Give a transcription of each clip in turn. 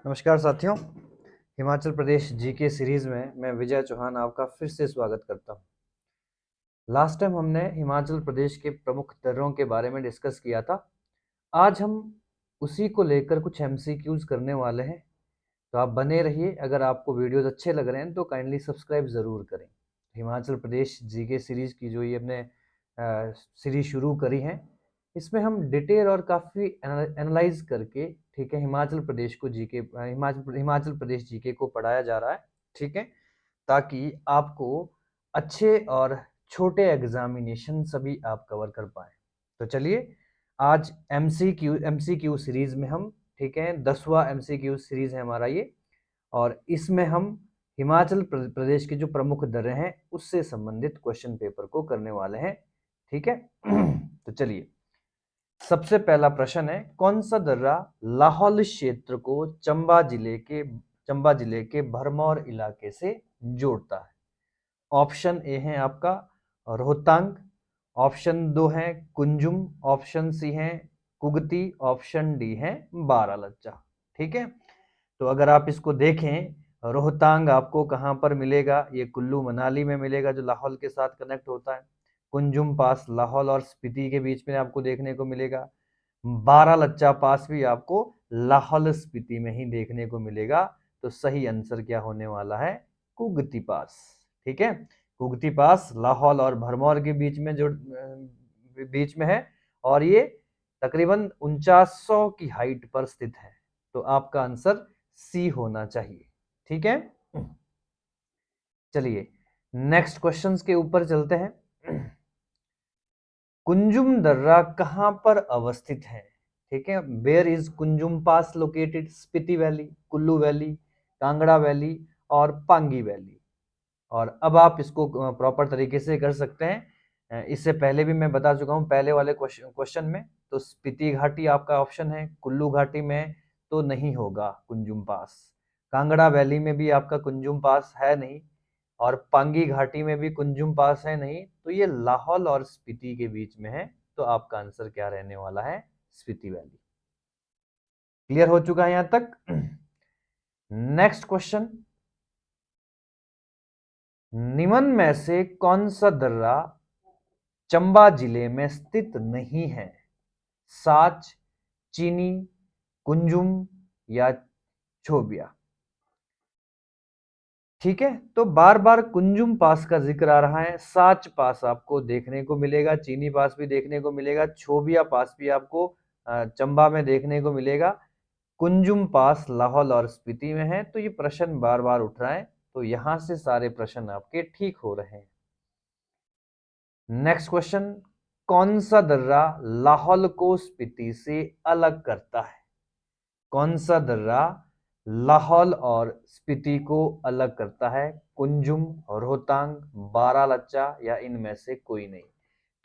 नमस्कार साथियों, Himachal Pradesh GK series में मैं विजय चौहान आपका फिर से स्वागत करता हूं। लास्ट टाइम हमने हिमाचल प्रदेश के प्रमुख दर्रों के बारे में डिस्कस किया था। आज हम उसी को लेकर कुछ एमसीक्यूज करने वाले हैं, तो आप बने रहिए। अगर आपको वीडियोस अच्छे लग रहे हैं तो काइंडली सब्सक्राइब ज़रूर करें। हिमाचल प्रदेश जीके सीरीज की जो ये हमने सीरीज शुरू करी है, इसमें हम डिटेल और काफ़ी एनालाइज करके, ठीक है, हिमाचल प्रदेश को जीके हिमाचल प्रदेश जीके को पढ़ाया जा रहा है, ठीक है, ताकि आपको अच्छे और छोटे एग्जामिनेशन सभी आप कवर कर पाए। तो चलिए, आज एमसीक्यू सीरीज में हम, ठीक है, 10वां एमसीक्यू सीरीज है हमारा ये, और इसमें हम हिमाचल प्रदेश के जो प्रमुख दर्रे हैं उससे संबंधित क्वेश्चन पेपर को करने वाले हैं, ठीक है। तो चलिए, सबसे पहला प्रश्न है, कौन सा दर्रा लाहौल क्षेत्र को चंबा जिले के भरमौर इलाके से जोड़ता है? ऑप्शन ए है आपका रोहतांग, ऑप्शन 2 है कुंजुम, ऑप्शन सी है कुगती, ऑप्शन डी है बारालच्चा। ठीक है, तो अगर आप इसको देखें, रोहतांग आपको कहाँ पर मिलेगा? ये कुल्लू मनाली में मिलेगा, जो लाहौल के साथ कनेक्ट होता है। कुंजुम पास लाहौल और स्पीति के बीच में आपको देखने को मिलेगा। बारालच्चा पास भी आपको लाहौल स्पीति में ही देखने को मिलेगा। तो सही आंसर क्या होने वाला है? कुगती पास। ठीक है, कुगती पास लाहौल और भरमौर के बीच में है, और ये तकरीबन 4900 की हाइट पर स्थित है। तो आपका आंसर सी होना चाहिए। ठीक है, चलिए नेक्स्ट क्वेश्चंस के ऊपर चलते हैं। कुंजुम दर्रा कहां पर अवस्थित है? ठीक है, where is Kunzum pass located? Spiti valley, Kullu valley, Kangra valley और पांगी वैली। और अब आप इसको प्रॉपर तरीके से कर सकते हैं। इससे पहले भी मैं बता चुका हूं पहले वाले क्वेश्चन में। तो स्पीति घाटी आपका ऑप्शन है, कुल्लू घाटी में तो नहीं होगा कुंजुम पास, कांगड़ा वैली में भी आपका कुंजुम पास है नहीं, और पांगी घाटी में भी कुंजुम पास है नहीं। तो ये लाहौल और स्पीति के बीच में है। तो आपका आंसर क्या रहने वाला है? स्पीति वैली। क्लियर हो चुका है यहां तक? नेक्स्ट क्वेश्चन, निम्न में से कौन सा दर्रा चंबा जिले में स्थित नहीं है? साच, चीनी, कुंजुम या छोबिया? ठीक है, तो बार बार कुंजुम पास का जिक्र आ रहा है, साच पास आपको देखने को मिलेगा, चीनी पास भी देखने को मिलेगा, छोबिया पास भी आपको चंबा में देखने को मिलेगा। कुंजुम पास लाहौल और स्पीति में है। तो ये प्रश्न बार बार उठ रहा है, तो यहां से सारे प्रश्न आपके ठीक हो रहे हैं। नेक्स्ट क्वेश्चन, कौन सा दर्रा लाहौल को स्पीति से अलग करता है? कौन सा दर्रा लाहौल और स्पीति को अलग करता है? कुंजुम, रोहतांग, बारालच्चा या इनमें से कोई नहीं?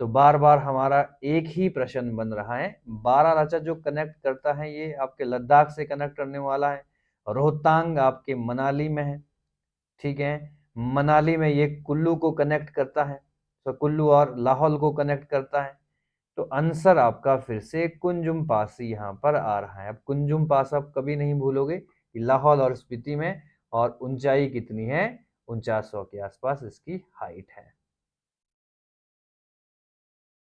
तो बार बार हमारा एक ही प्रश्न बन रहा है। बारालच्चा जो कनेक्ट करता है, ये आपके लद्दाख से कनेक्ट करने वाला है। रोहतांग आपके मनाली में है, ठीक है, मनाली में ये कुल्लू को कनेक्ट करता है, तो कुल्लू और लाहौल को कनेक्ट करता है। तो आंसर आपका फिर से कुंजुम पास ही यहाँ पर आ रहा है। अब कुंजुम पास आप कभी नहीं भूलोगे कि लाहौल और स्पीति में, और ऊंचाई कितनी है? 4900 के आसपास इसकी हाइट है।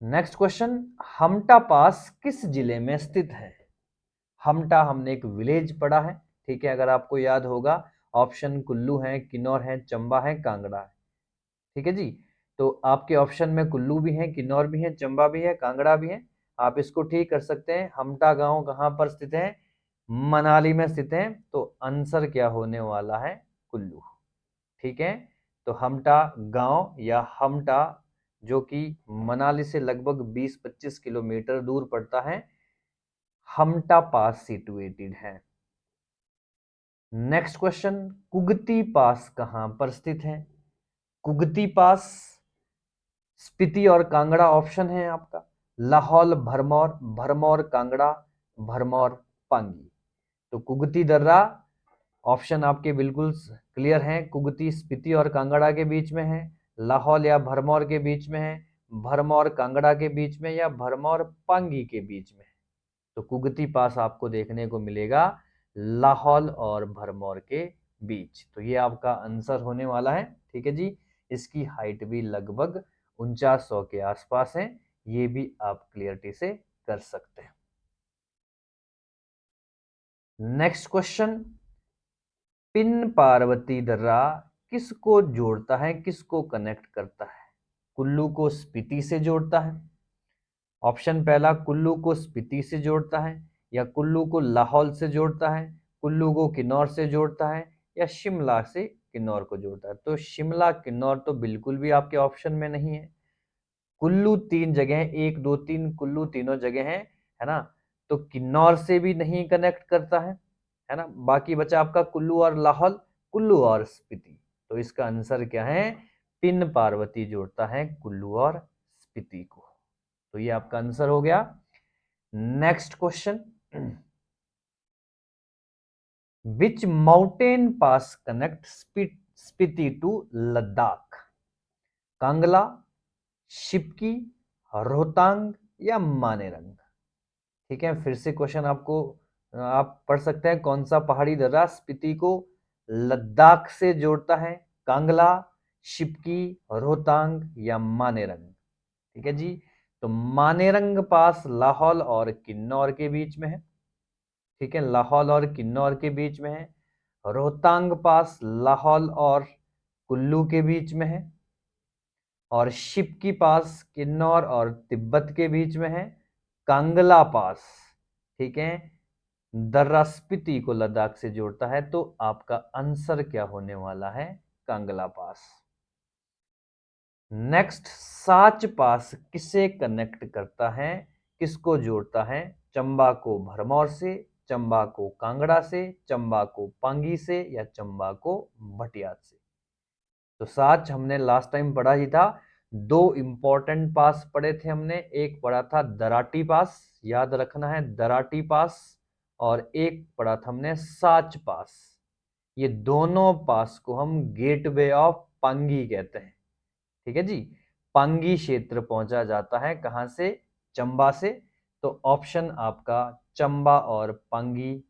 नेक्स्ट क्वेश्चन, हमटा पास किस जिले में स्थित है? हमटा हमने एक विलेज पढ़ा है, ठीक है, अगर आपको याद होगा। ऑप्शन कुल्लू है, किन्नौर है, चंबा है, कांगड़ा है। ठीक है जी, तो आपके ऑप्शन में कुल्लू भी है, किन्नौर भी है, चंबा भी है, कांगड़ा भी है। आप इसको ठीक कर सकते हैं। हमटा गांव कहां पर स्थित है? मनाली में स्थित है। तो आंसर क्या होने वाला है? कुल्लू। ठीक है, तो हमटा गांव या हमटा, जो कि मनाली से लगभग 20-25 किलोमीटर दूर पड़ता है, हमटा पास सिचुएटेड है। नेक्स्ट क्वेश्चन, कुगती पास कहां पर स्थित है? कुगती पास स्पीति और कांगड़ा ऑप्शन है आपका, लाहौल भरमौर, भरमौर कांगड़ा, भरमौर पांगी। तो कुगती दर्रा ऑप्शन आपके बिल्कुल क्लियर हैं। कुगती स्पीति और कांगड़ा के बीच में है, लाहौल या भरमौर के बीच में है, भरमौर कांगड़ा के बीच में, या भरमौर पांगी के बीच में है। तो कुगती पास आपको देखने को मिलेगा लाहौल और भरमौर के बीच। तो ये आपका आंसर होने वाला है। ठीक है जी, इसकी हाइट भी लगभग 4900 के आसपास है। ये भी आप क्लियरिटी से कर सकते हैं। नेक्स्ट क्वेश्चन, पिन पार्वती दर्रा किसको जोड़ता है, किसको कनेक्ट करता है? कुल्लू को स्पीति से जोड़ता है। ऑप्शन पहला, कुल्लू को स्पीति से जोड़ता है, या कुल्लू को लाहौल से जोड़ता है, कुल्लू को किन्नौर से जोड़ता है, या शिमला से किन्नौर को जोड़ता है। तो शिमला किन्नौर तो बिल्कुल भी आपके ऑप्शन में नहीं है। कुल्लू 3 जगह है, 1 2 3 कुल्लू तीनों जगह है ना। तो किन्नौर से भी नहीं कनेक्ट करता है ना। बाकी बचा आपका कुल्लू और लाहौल, कुल्लू और स्पीति। तो इसका आंसर क्या है? पिन पार्वती जोड़ता है कुल्लू और स्पीति को। तो ये आपका आंसर हो गया। Next question, which mountain pass connect Spiti to Ladakh? Kangla, Shipki, Rohtang या मानेरंग? ठीक है, फिर से क्वेश्चन आपको आप पढ़ सकते हैं। कौन सा पहाड़ी दर्रा स्पीति को लद्दाख से जोड़ता है? कांगला, शिप्की, रोहतांग या मानेरंग? ठीक है जी, तो मानेरंग पास लाहौल और किन्नौर के बीच में है। ठीक है, लाहौल और किन्नौर के बीच में है। रोहतांग पास लाहौल और कुल्लू के बीच में है। और शिप्की पास किन्नौर और तिब्बत के बीच में है। कांगला पास, ठीक है, दर्रा स्पीति को लद्दाख से जोड़ता है। तो आपका आंसर क्या होने वाला है? कांगला पास। नेक्स्ट, साच पास किसे कनेक्ट करता है, किसको जोड़ता है? चंबा को भरमौर से, चंबा को कांगड़ा से, चंबा को पांगी से, या चंबा को भटियात से? तो साच हमने लास्ट टाइम पढ़ा ही था। 2 इंपॉर्टेंट पास पढ़े थे हमने। एक पढ़ा था दराटी पास, याद रखना है, दराटी पास। और एक पढ़ा था हमने साच पास। ये दोनों पास को हम गेटवे ऑफ पांगी कहते हैं। ठीक है जी, पांगी क्षेत्र पहुंचा जाता है कहां से? चंबा से। तो ऑप्शन आपका चंबा और पांगी,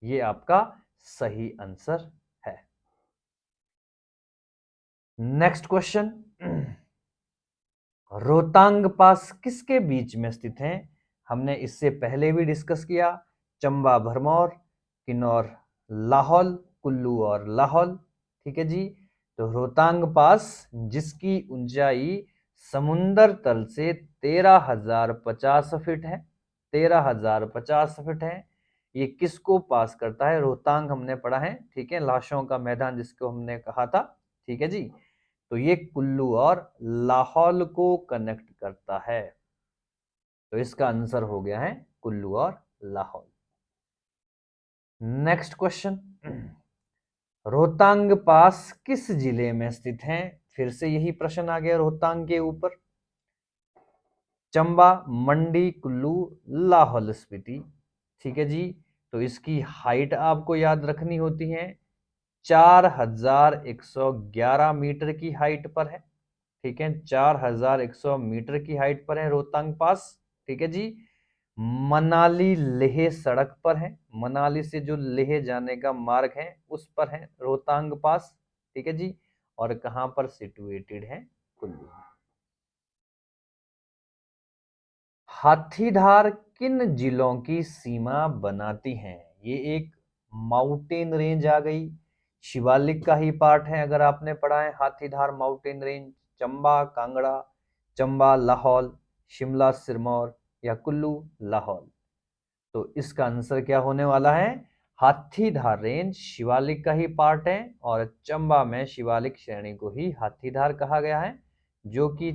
ये आपका सही आंसर है। नेक्स्ट क्वेश्चन, रोहतांग पास किसके बीच में स्थित है? हमने इससे पहले भी डिस्कस किया। चंबा भरमौर, किन्नौर लाहौल, कुल्लू और लाहौल। ठीक है जी, तो रोहतांग पास जिसकी ऊंचाई समुंदर तल से 13,050 फीट है, 13,050 फीट है, ये किसको पास करता है? रोहतांग हमने पढ़ा है, ठीक है, लाशों का मैदान जिसको हमने कहा था। ठीक है जी, तो ये कुल्लू और लाहौल को कनेक्ट करता है। तो इसका आंसर हो गया है कुल्लू और लाहौल। नेक्स्ट क्वेश्चन, रोहतांग पास किस जिले में स्थित है? फिर से यही प्रश्न आ गया रोहतांग के ऊपर। चंबा, मंडी, कुल्लू, लाहौल स्पीति। ठीक है जी, तो इसकी हाइट आपको याद रखनी होती है। 4111 मीटर की हाइट पर है। ठीक है, 4100 मीटर की हाइट पर है रोहतांग पास। ठीक है जी, मनाली लेह सड़क पर है। मनाली से जो लेह जाने का मार्ग है उस पर है रोहतांग पास। ठीक है जी, और कहां पर सिचुएटेड है? कुल्लू। हाथीधार किन जिलों की सीमा बनाती है? ये एक माउंटेन रेंज आ गई, शिवालिक का ही पार्ट है। अगर आपने पढ़ा है हाथीधार माउंटेन रेंज, चंबा कांगड़ा, चंबा लाहौल, शिमला सिरमौर, या कुल्लू लाहौल? तो इसका आंसर क्या होने वाला है? हाथीधार रेंज शिवालिक का ही पार्ट है, और चंबा में शिवालिक श्रेणी को ही हाथीधार कहा गया है, जो कि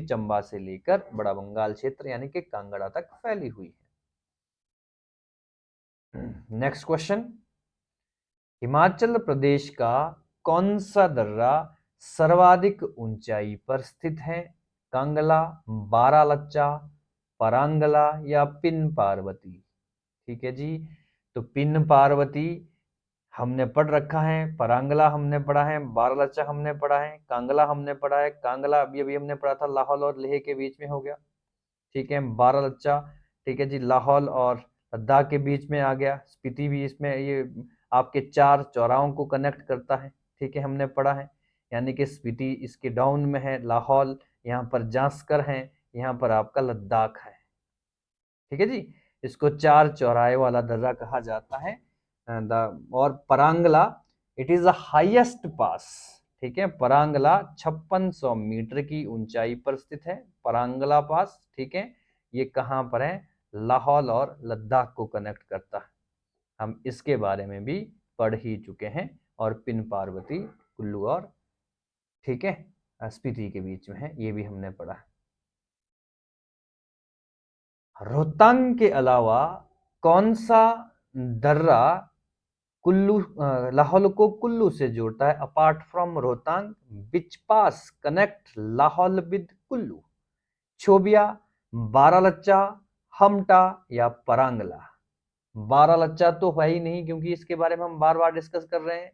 चंबा से लेकर बड़ा बंगाल क्षेत्र यानी कि कांगड़ा तक फैली हुई है। नेक्स्ट क्वेश्चन, हिमाचल प्रदेश का कौन सा दर्रा सर्वाधिक ऊंचाई पर स्थित है? कांगला, बारालच्चा, परांगला या पिन पार्वती? ठीक है जी, तो पिन पार्वती हमने पढ़ रखा है, परांगला हमने पढ़ा है, बारालच्चा हमने पढ़ा है, कांगला हमने पढ़ा है। कांगला अभी अभी हमने पढ़ा था, लाहौल और लेह के बीच में हो गया। ठीक है, बारालच्चा, ठीक है जी, लाहौल और लद्दाख के बीच में आ गया। स्पीति भी इसमें, ये आपके 4 चौराहों को कनेक्ट करता है, ठीक है, हमने पढ़ा है। यानी कि स्पीति इसके डाउन में है, लाहौल, यहाँ पर जास्कर है, यहाँ पर आपका लद्दाख है, ठीक है जी। इसको 4 चौराहे वाला दर्रा कहा जाता है। और परांगला, इट इज द हाईएस्ट पास, ठीक है। परांगला 5600 मीटर की ऊंचाई पर स्थित है, परांगला पास, ठीक है। ये कहाँ पर है? लाहौल और लद्दाख को कनेक्ट करता है। हम इसके बारे में भी पढ़ ही चुके हैं। और पिन पार्वती, कुल्लू और, ठीक है, स्पीति के बीच में है, ये भी हमने पढ़ा है। रोहतांग के अलावा कौन सा दर्रा लाहौल को कुल्लू से जोड़ता है? Apart from Rohtang, which pass connect Lahaul with Kullu? Chobia, Baralacha, Hamta या परांगला? बारालच्चा तो है ही नहीं, क्योंकि इसके बारे में हम बार बार डिस्कस कर रहे हैं।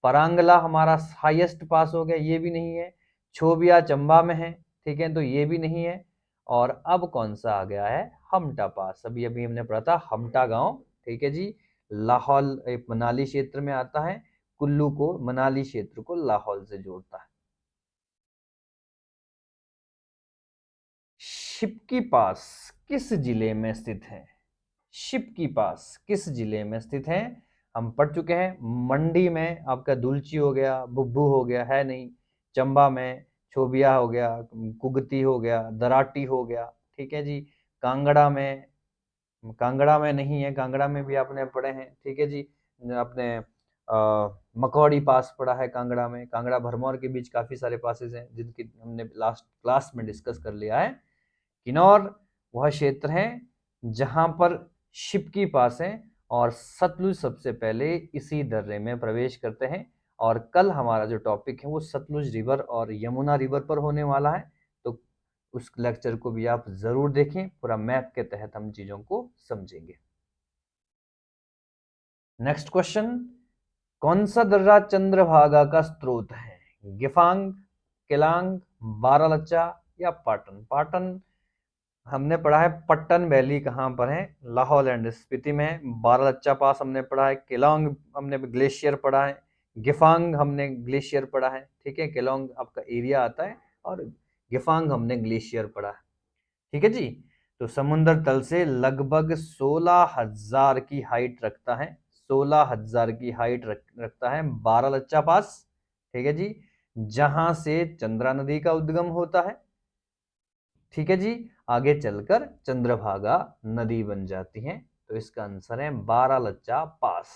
परांगला हमारा हाईएस्ट पास हो गया, ये भी नहीं है। छोबिया चंबा में है, ठीक है, तो ये भी नहीं है। और अब कौन सा आ गया है? हमटा पास। अभी अभी हमने पढ़ा था हमटा गांव, ठीक है जी। लाहौल मनाली क्षेत्र में आता है, कुल्लू को, मनाली क्षेत्र को लाहौल से जोड़ता है। शिपकी पास किस जिले में स्थित है? शिपकी पास किस जिले में स्थित है? हम पढ़ चुके हैं। मंडी में आपका दुलची हो गया, बुब्बू हो गया, है नहीं। चंबा में छोबिया हो गया, कुगती हो गया, दराटी हो गया, ठीक है जी। कांगड़ा में, कांगड़ा में नहीं है, कांगड़ा में भी आपने पढ़े हैं, ठीक है जी। आपने मकौड़ी पास पढ़ा है कांगड़ा में। कांगड़ा भरमौर के बीच काफी सारे पासेस हैं, जिनकी हमने लास्ट क्लास में डिस्कस कर लिया है। किन्नौर वह क्षेत्र है जहां पर शिपकी पास है, और सतलुज सबसे पहले इसी दर्रे में प्रवेश करते हैं। और कल हमारा जो टॉपिक है वो सतलुज रिवर और यमुना रिवर पर होने वाला है, तो उस लेक्चर को भी आप जरूर देखें, पूरा मैप के तहत हम चीजों को समझेंगे। नेक्स्ट क्वेश्चन, कौन सा दर्रा चंद्रभागा का स्रोत है? गिफांग, केलांग, बारालच्चा या पाटन? पाटन हमने पढ़ा है। पट्टन वैली कहाँ पर है? लाहौल एंड स्पीति में है। बारालच्चा पास हमने पढ़ा है। केलोंग हमने ग्लेशियर पढ़ा है। गिफांग हमने ग्लेशियर पढ़ा है, ठीक है। केलोंग आपका एरिया आता है, और गिफांग हमने ग्लेशियर पढ़ा है, ठीक है जी। तो समुद्र तल से लगभग 16,000 की हाइट रखता है, 16,000 की हाइट रखता है बारालच्चा पास, ठीक है जी, जहां से चंद्रा नदी का उद्गम होता है, ठीक है जी। आगे चलकर चंद्रभागा नदी बन जाती है, तो इसका आंसर है बारालच्चा पास।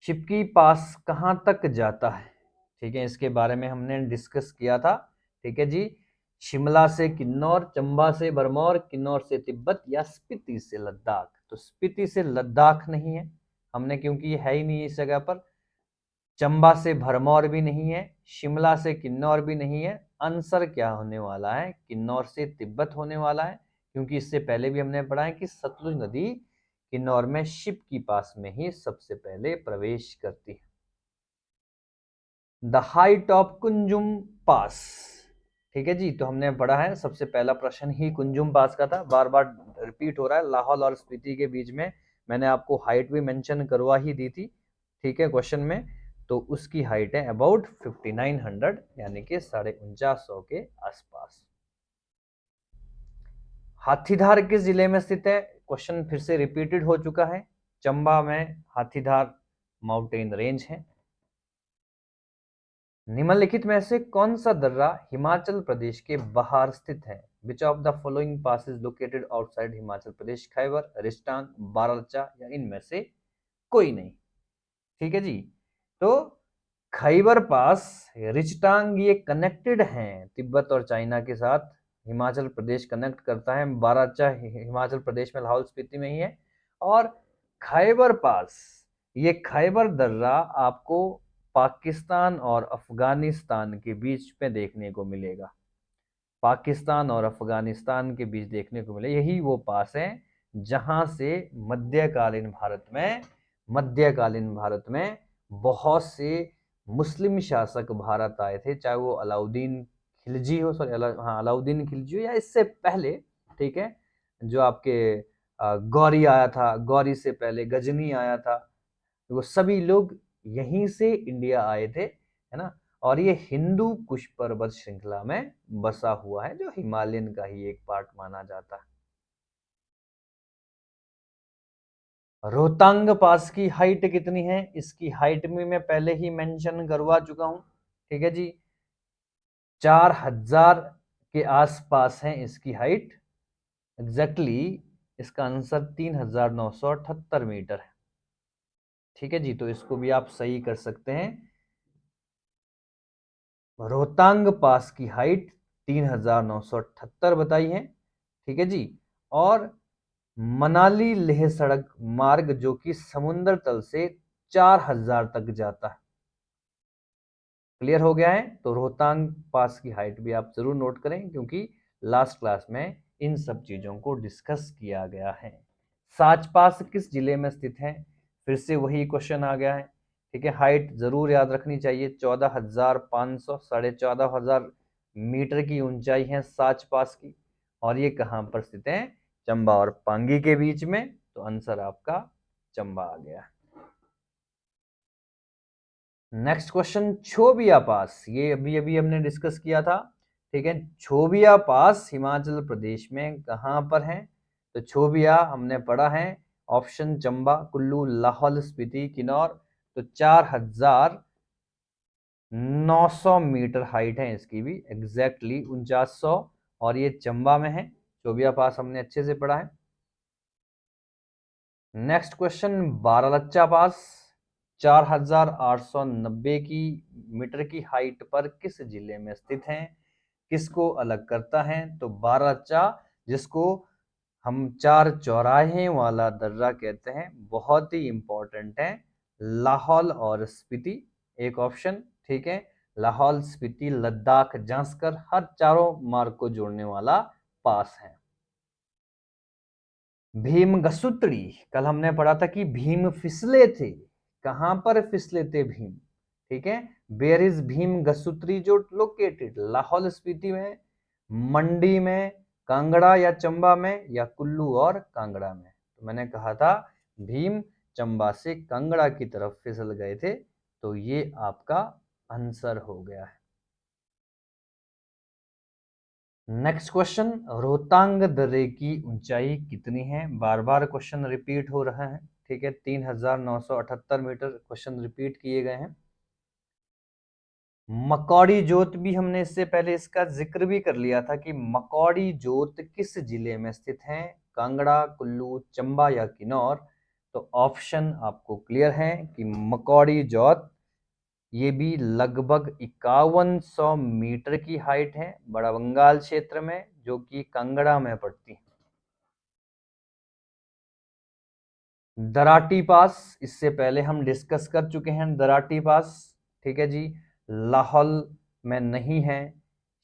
शिपकी पास कहां तक जाता है? ठीक है, इसके बारे में हमने डिस्कस किया था, ठीक है जी। शिमला से किन्नौर, चंबा से भरमौर, किन्नौर से तिब्बत, या स्पीति से लद्दाख? तो स्पीति से लद्दाख नहीं है हमने, क्योंकि है ही नहीं इस जगह पर। चंबा से भरमौर भी नहीं है, शिमला से किन्नौर भी नहीं है। आंसर क्या होने वाला है? किन्नौर से तिब्बत होने वाला है, क्योंकि इससे पहले भी हमने पढ़ा है कि सतलुज नदी किन्नौर में शिप की पास में ही सबसे पहले प्रवेश करती है। द हाइट ऑफ कुंजुम पास, ठीक है जी। तो हमने पढ़ा है, सबसे पहला प्रश्न ही कुंजुम पास का था, बार बार रिपीट हो रहा है। लाहौल और स्पीति के बीच में मैंने आपको हाइट भी मेंशन करवा ही दी थी, ठीक है, क्वेश्चन में। तो उसकी हाइट है अबाउट 5900, यानी कि 4950 के आसपास। हाथीधार किस जिले में स्थित है? क्वेश्चन फिर से रिपीटेड हो चुका है। चंबा में हाथीधार माउंटेन रेंज है। निम्नलिखित में से कौन सा दर्रा हिमाचल प्रदेश के बाहर स्थित है? Which of the following pass is located outside Himachal Pradesh? Khyber, Ristang, Baralacha, या इनमें से कोई नहीं, ठीक है जी। तो खैबर पास, रिचटांग, ये कनेक्टेड हैं तिब्बत और चाइना के साथ। हिमाचल प्रदेश कनेक्ट करता है। बाराचा हिमाचल प्रदेश में लाहौल स्पीति में ही है। और खैबर पास, ये खैबर दर्रा आपको पाकिस्तान और अफगानिस्तान के बीच में देखने को मिलेगा। पाकिस्तान और अफगानिस्तान के बीच देखने को मिले, यही वो पास है जहां से मध्यकालीन भारत में बहुत से मुस्लिम शासक भारत आए थे, चाहे वो अलाउद्दीन खिलजी हो, सॉरी, हाँ, अलाउद्दीन खिलजी हो, या इससे पहले, ठीक है, जो आपके गौरी आया था, गौरी से पहले गजनी आया था, वो सभी लोग यहीं से इंडिया आए थे, है ना। और ये हिंदू कुश पर्वत श्रृंखला में बसा हुआ है, जो हिमालयन का ही एक पार्ट माना जाता है। रोहतांग पास की हाइट कितनी है? इसकी हाइट में मैं पहले ही मेंशन करवा चुका हूं, ठीक है जी। 4000 के आसपास है इसकी हाइट। एग्जैक्टली इसका आंसर 3978 मीटर है, ठीक है जी। तो इसको भी आप सही कर सकते हैं। रोहतांग पास की हाइट 3978 बताई है, ठीक है जी। और मनाली लेह सड़क मार्ग जो कि समुद्र तल से 4000 तक जाता है। क्लियर हो गया है? तो रोहतांग पास की हाइट भी आप जरूर नोट करें, क्योंकि लास्ट क्लास में इन सब चीजों को डिस्कस किया गया है। साच पास किस जिले में स्थित है? फिर से वही क्वेश्चन आ गया है, ठीक है। हाइट जरूर याद रखनी चाहिए, 14,500, 14,500 मीटर की ऊंचाई है साच पास की। और ये कहाँ पर स्थित है? चंबा और पांगी के बीच में। तो आंसर आपका चंबा आ गया। नेक्स्ट क्वेश्चन, छोबिया पास, ये अभी अभी हमने डिस्कस किया था, ठीक है। छोबिया पास हिमाचल प्रदेश में कहां पर है? तो छोबिया हमने पढ़ा है, ऑप्शन चंबा, कुल्लू, लाहौल स्पीति, किन्नौर। तो 4900 मीटर हाइट है इसकी भी, एग्जैक्टली 4900। और ये चंबा में है। छोबिया पास हमने अच्छे से पढ़ा है। नेक्स्ट क्वेश्चन, बारालाचा पास 4890 की मीटर की हाइट पर किस जिले में स्थित है? किसको अलग करता है? तो बारालाचा, जिसको हम चार चौराहे वाला दर्रा कहते हैं, बहुत ही इंपॉर्टेंट है। लाहौल और स्पीति एक ऑप्शन, ठीक है। लाहौल, स्पीति, लद्दाख, जांस्कर, हर चारों मार्ग को जोड़ने वाला पास है। भीम गसुत्री, कल हमने पढ़ा था कि भीम फिसले थे। कहां पर फिसले थे भीम? ठीक है। वेयर इज भीम गसुत्री, जो लोकेटेड लाहौल स्पीति में, मंडी में, कांगड़ा या चंबा में, या कुल्लू और कांगड़ा में। तो मैंने कहा था भीम चंबा से कांगड़ा की तरफ फिसल गए थे, तो ये आपका आंसर हो गया है। नेक्स्ट क्वेश्चन, रोहतांग दर्रे की ऊंचाई कितनी है? बार बार क्वेश्चन रिपीट हो रहा है, ठीक है। 3978 मीटर क्वेश्चन रिपीट किए गए हैं। मकौड़ी जोत भी हमने इससे पहले इसका जिक्र भी कर लिया था कि मकौड़ी जोत किस जिले में स्थित है? कांगड़ा, कुल्लू, चंबा या किन्नौर। तो ऑप्शन आपको क्लियर है कि मकौड़ी जोत ये भी लगभग 5100 मीटर की हाइट है, बड़ा बंगाल क्षेत्र में, जो कि कांगड़ा में पड़ती है। दराटी पास, इससे पहले हम डिस्कस कर चुके हैं दराटी पास, ठीक है जी। लाहौल में नहीं है,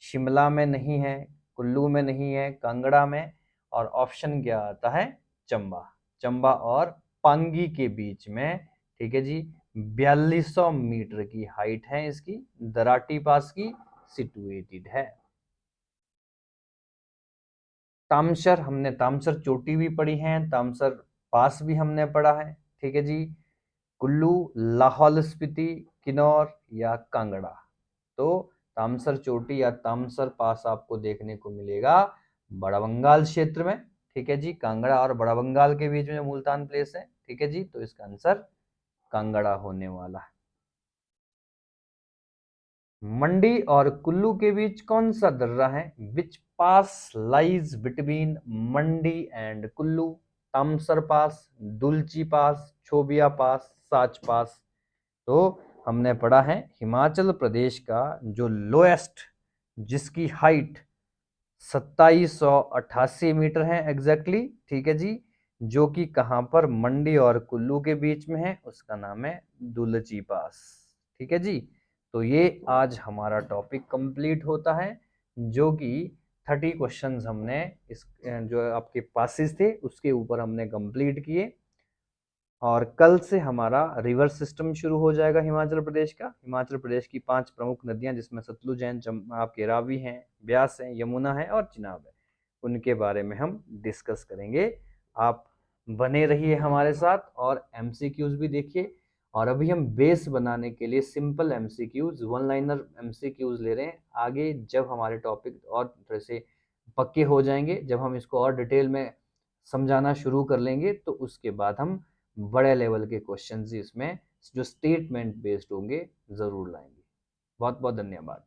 शिमला में नहीं है, कुल्लू में नहीं है, कांगड़ा में। और ऑप्शन क्या आता है? चंबा। चंबा और पांगी के बीच में, ठीक है जी। 4200 मीटर की हाइट है इसकी, दराटी पास की सिचुएटेड है। तामसर, हमने तामसर चोटी भी पढ़ी है, तामसर पास भी हमने पढ़ा है, ठीक है जी। कुल्लू, लाहौल स्पीति, किन्नौर या कांगड़ा। तो तामसर चोटी या तामसर पास आपको देखने को मिलेगा बड़ा बंगाल क्षेत्र में, ठीक है जी। कांगड़ा और बड़ा बंगाल के बीच में मुल्तान प्लेस है, ठीक है जी। तो इसका आंसर कांगड़ा होने वाला है। मंडी और कुल्लू के बीच कौन सा दर्रा है? Which pass lies between Mandi and Kullu? Tamsar pass, Dulchi pass, Chobia pass, Sach pass. तो हमने पढ़ा है हिमाचल प्रदेश का जो लोएस्ट, जिसकी हाइट 2788 मीटर है एग्जैक्टली, ठीक है जी। जो कि कहां पर? मंडी और कुल्लू के बीच में है, उसका नाम है दुलची पास, ठीक है जी। तो ये आज हमारा टॉपिक कंप्लीट होता है, जो कि 30 क्वेश्चंस हमने इस जो आपके पासिस थे उसके ऊपर हमने कंप्लीट किए। और कल से हमारा रिवर सिस्टम शुरू हो जाएगा हिमाचल प्रदेश का। हिमाचल प्रदेश की 5 प्रमुख नदियां, जिसमें सतलुज हैं, आपके रावी हैं, ब्यास हैं, यमुना है और चिनाब है, उनके बारे में हम डिस्कस करेंगे। आप बने रहिए हमारे साथ और एमसीक्यूज भी देखिए। और अभी हम बेस बनाने के लिए simple MCQs, one liner MCQs ले रहे हैं। आगे जब हमारे टॉपिक और थोड़े से पक्के हो जाएंगे, जब हम इसको और डिटेल में समझाना शुरू कर लेंगे, तो उसके बाद हम बड़े लेवल के क्वेश्चंस इसमें जो स्टेटमेंट बेस्ड होंगे ज़रूर लाएंगे। बहुत बहुत धन्यवाद।